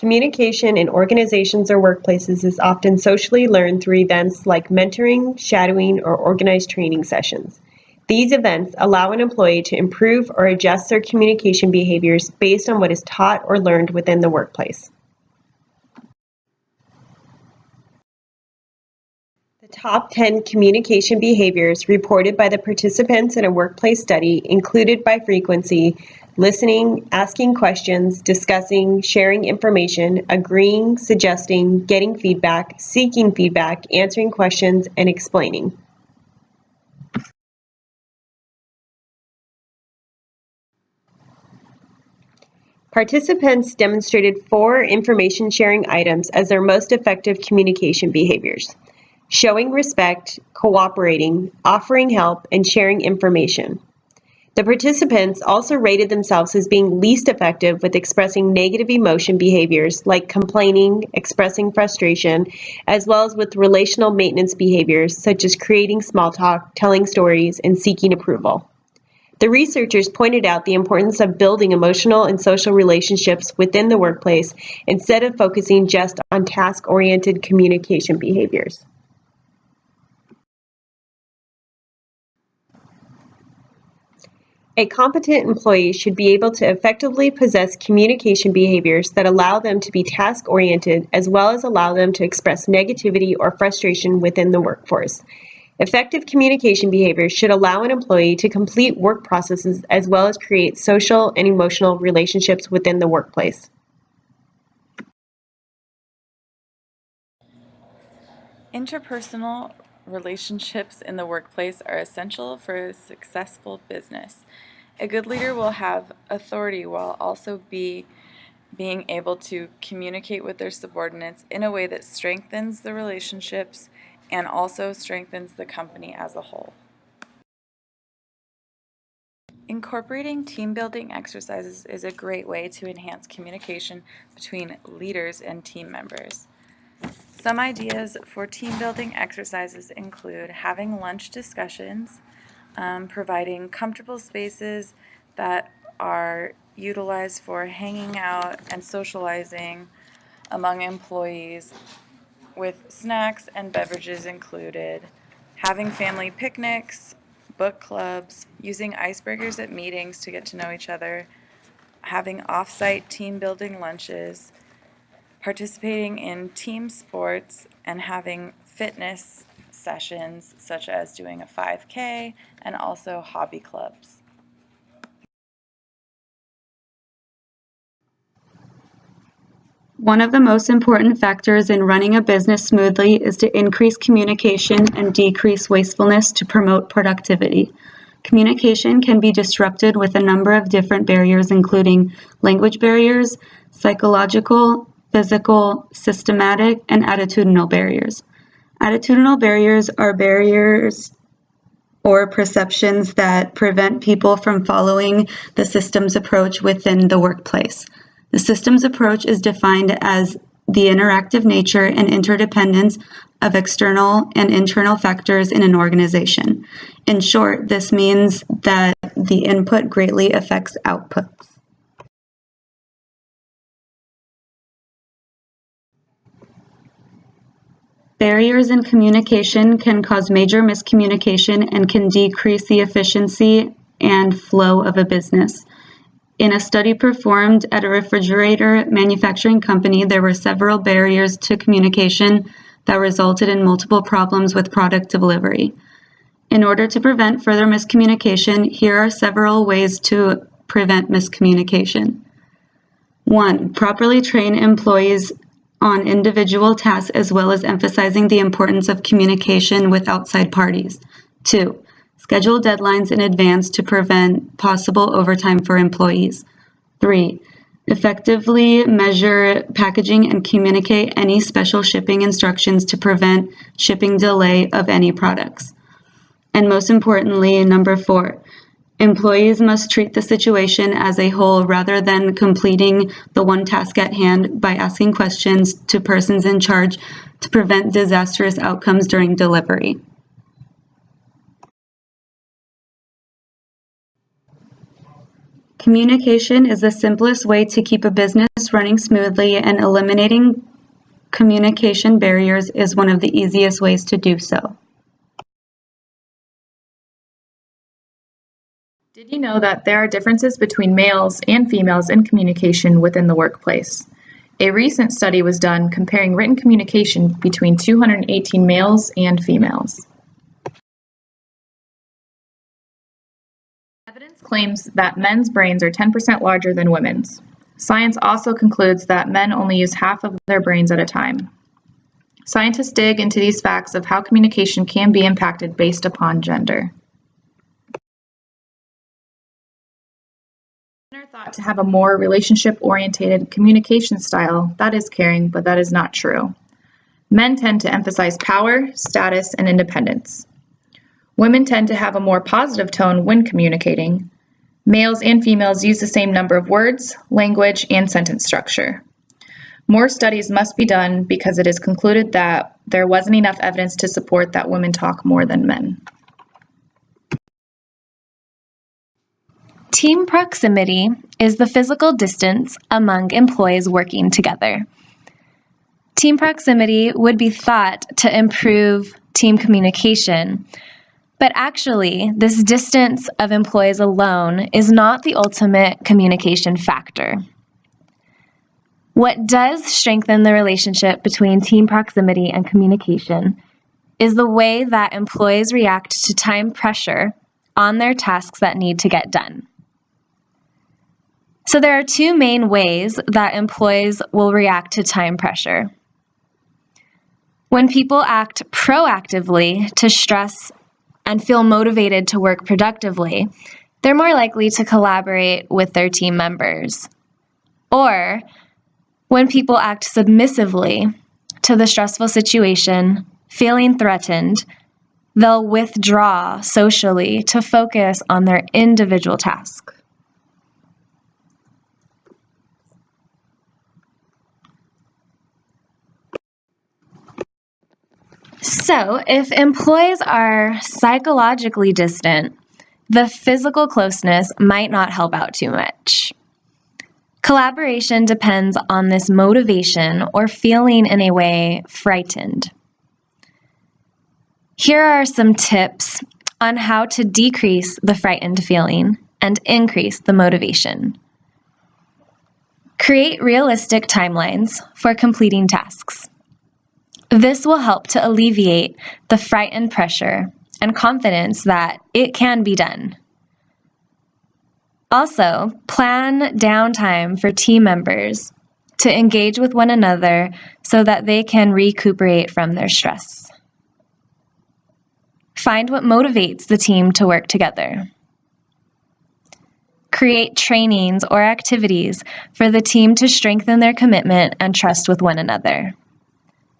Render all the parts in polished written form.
communication in organizations or workplaces is often socially learned through events like mentoring, shadowing, or organized training sessions. These events allow an employee to improve or adjust their communication behaviors based on what is taught or learned within the workplace. The top 10 communication behaviors reported by the participants in a workplace study included by frequency: listening, asking questions, discussing, sharing information, agreeing, suggesting, getting feedback, seeking feedback, answering questions, and explaining. Participants demonstrated 4 information sharing items as their most effective communication behaviors: showing respect, cooperating, offering help, and sharing information. The participants also rated themselves as being least effective with expressing negative emotion behaviors like complaining, expressing frustration, as well as with relational maintenance behaviors such as creating small talk, telling stories, and seeking approval. The researchers pointed out the importance of building emotional and social relationships within the workplace instead of focusing just on task-oriented communication behaviors. A competent employee should be able to effectively possess communication behaviors that allow them to be task-oriented as well as allow them to express negativity or frustration within the workforce. Effective communication behaviors should allow an employee to complete work processes as well as create social and emotional relationships within the workplace. Interpersonal relationships in the workplace are essential for a successful business. A good leader will have authority while also being able to communicate with their subordinates in a way that strengthens the relationships and also strengthens the company as a whole. Incorporating team building exercises is a great way to enhance communication between leaders and team members. Some ideas for team building exercises include having lunch discussions, providing comfortable spaces that are utilized for hanging out and socializing among employees with snacks and beverages included, having family picnics, book clubs, using icebreakers at meetings to get to know each other, having off-site team building lunches, participating in team sports, and having fitness sessions such as doing a 5K and also hobby clubs. One of the most important factors in running a business smoothly is to increase communication and decrease wastefulness to promote productivity. Communication can be disrupted with a number of different barriers, including language barriers, psychological, physical, systematic, and attitudinal barriers. Attitudinal barriers are barriers or perceptions that prevent people from following the systems approach within the workplace. The systems approach is defined as the interactive nature and interdependence of external and internal factors in an organization. In short, this means that the input greatly affects outputs. Barriers in communication can cause major miscommunication and can decrease the efficiency and flow of a business. In a study performed at a refrigerator manufacturing company, there were several barriers to communication that resulted in multiple problems with product delivery. In order to prevent further miscommunication, here are several ways to prevent miscommunication. 1. Properly train employees on individual tasks as well as emphasizing the importance of communication with outside parties. 2. Schedule deadlines in advance to prevent possible overtime for employees. 3. Effectively measure packaging and communicate any special shipping instructions to prevent shipping delay of any products. And most importantly, number 4, employees must treat the situation as a whole rather than completing the one task at hand by asking questions to persons in charge to prevent disastrous outcomes during delivery. Communication is the simplest way to keep a business running smoothly, and eliminating communication barriers is one of the easiest ways to do so. Did you know that there are differences between males and females in communication within the workplace? A recent study was done comparing written communication between 218 males and females. Evidence claims that men's brains are 10% larger than women's. Science also concludes that men only use half of their brains at a time. Scientists dig into these facts of how communication can be impacted based upon gender. Men are thought to have a more relationship-oriented communication style that is caring, but that is not true. Men tend to emphasize power, status, and independence. Women tend to have a more positive tone when communicating. Males and females use the same number of words, language, and sentence structure. More studies must be done because it is concluded that there wasn't enough evidence to support that women talk more than men. Team proximity is the physical distance among employees working together. Team proximity would be thought to improve team communication, but actually, this distance of employees alone is not the ultimate communication factor. What does strengthen the relationship between team proximity and communication is the way that employees react to time pressure on their tasks that need to get done. So there are two main ways that employees will react to time pressure. When people act proactively to stress and feel motivated to work productively, they're more likely to collaborate with their team members. Or when people act submissively to the stressful situation, feeling threatened, they'll withdraw socially to focus on their individual task. So, if employees are psychologically distant, the physical closeness might not help out too much. Collaboration depends on this motivation or feeling in a way frightened. Here are some tips on how to decrease the frightened feeling and increase the motivation. Create realistic timelines for completing tasks. This will help to alleviate the frightened pressure and confidence that it can be done. Also, plan downtime for team members to engage with one another so that they can recuperate from their stress. Find what motivates the team to work together. Create trainings or activities for the team to strengthen their commitment and trust with one another.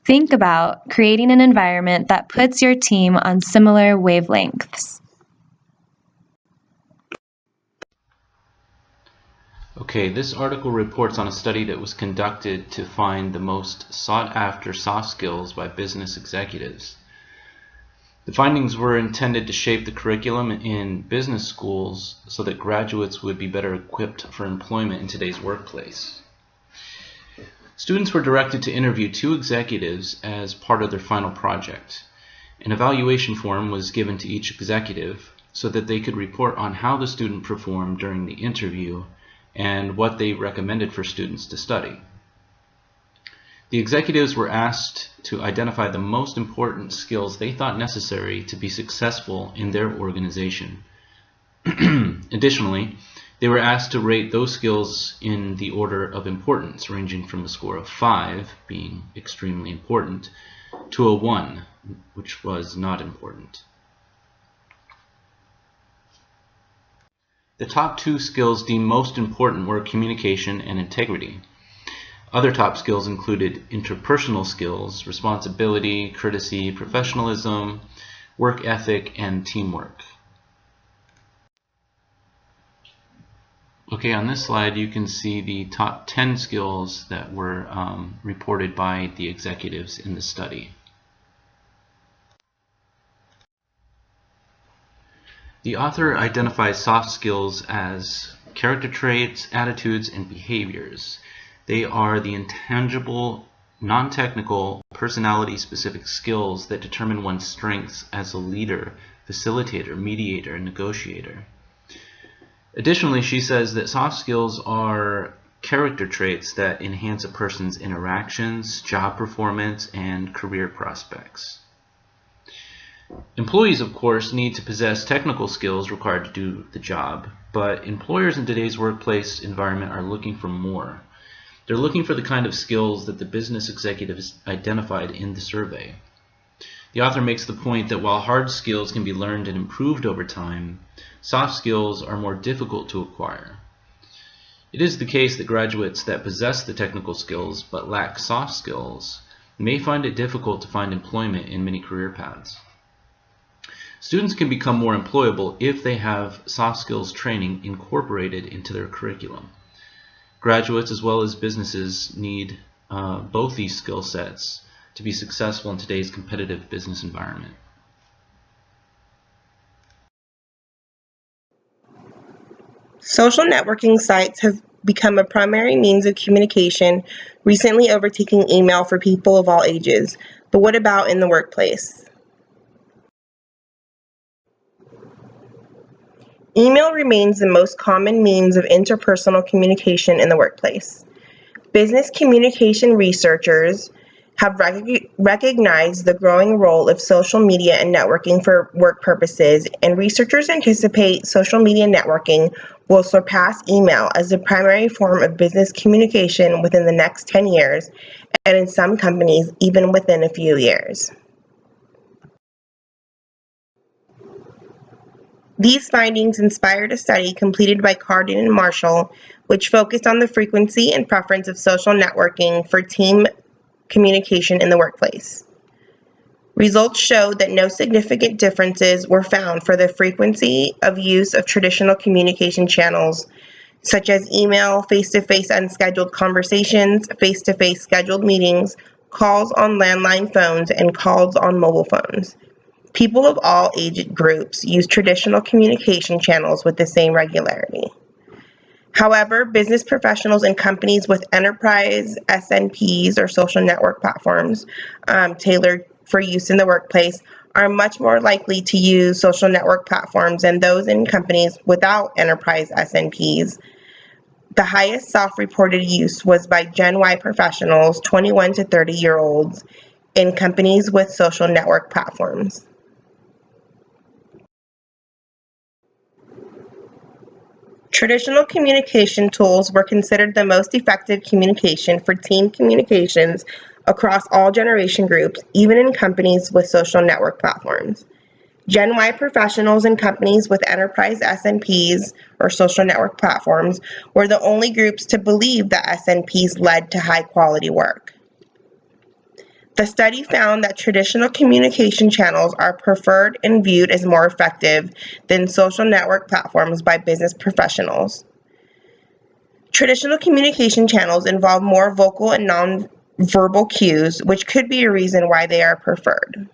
Think about creating an environment that puts your team on similar wavelengths. Okay, this article reports on a study that was conducted to find the most sought-after soft skills by business executives. The findings were intended to shape the curriculum in business schools so that graduates would be better equipped for employment in today's workplace. Students were directed to interview 2 executives as part of their final project. An evaluation form was given to each executive so that they could report on how the student performed during the interview and what they recommended for students to study. The executives were asked to identify the most important skills they thought necessary to be successful in their organization. Additionally, they were asked to rate those skills in the order of importance, ranging from a score of 5, being extremely important, to a 1, which was not important. The top 2 skills deemed most important were communication and integrity. Other top skills included interpersonal skills, responsibility, courtesy, professionalism, work ethic, and teamwork. Okay, on this slide you can see the top 10 skills that were reported by the executives in the study. The author identifies soft skills as character traits, attitudes, and behaviors. They are the intangible, non-technical, personality-specific skills that determine one's strengths as a leader, facilitator, mediator, and negotiator. Additionally, she says that soft skills are character traits that enhance a person's interactions, job performance, and career prospects. Employees, of course, need to possess technical skills required to do the job, but employers in today's workplace environment are looking for more. They're looking for the kind of skills that the business executives identified in the survey. The author makes the point that while hard skills can be learned and improved over time, soft skills are more difficult to acquire. It is the case that graduates that possess the technical skills but lack soft skills may find it difficult to find employment in many career paths. Students can become more employable if they have soft skills training incorporated into their curriculum. Graduates as well as businesses need both these skill sets to be successful in today's competitive business environment. Social networking sites have become a primary means of communication, recently overtaking email for people of all ages. But what about in the workplace? Email remains the most common means of interpersonal communication in the workplace. Business communication researchers have recognized the growing role of social media and networking for work purposes, and researchers anticipate social media networking will surpass email as the primary form of business communication within the next 10 years, and in some companies, even within a few years. These findings inspired a study completed by Cardin and Marshall, which focused on the frequency and preference of social networking for team communication in the workplace. Results showed that no significant differences were found for the frequency of use of traditional communication channels, such as email, face-to-face unscheduled conversations, face-to-face scheduled meetings, calls on landline phones, and calls on mobile phones. People of all age groups use traditional communication channels with the same regularity. However, business professionals and companies with enterprise SNPs or social network platforms tailored for use in the workplace are much more likely to use social network platforms than those in companies without enterprise SNPs. The highest self-reported use was by Gen Y professionals, 21 to 30-year-olds, in companies with social network platforms. Traditional communication tools were considered the most effective communication for team communications across all generation groups, even in companies with social network platforms. Gen Y professionals in companies with enterprise SNPs or social network platforms were the only groups to believe that SNPs led to high quality work. The study found that traditional communication channels are preferred and viewed as more effective than social network platforms by business professionals. Traditional communication channels involve more vocal and non-verbal cues, which could be a reason why they are preferred.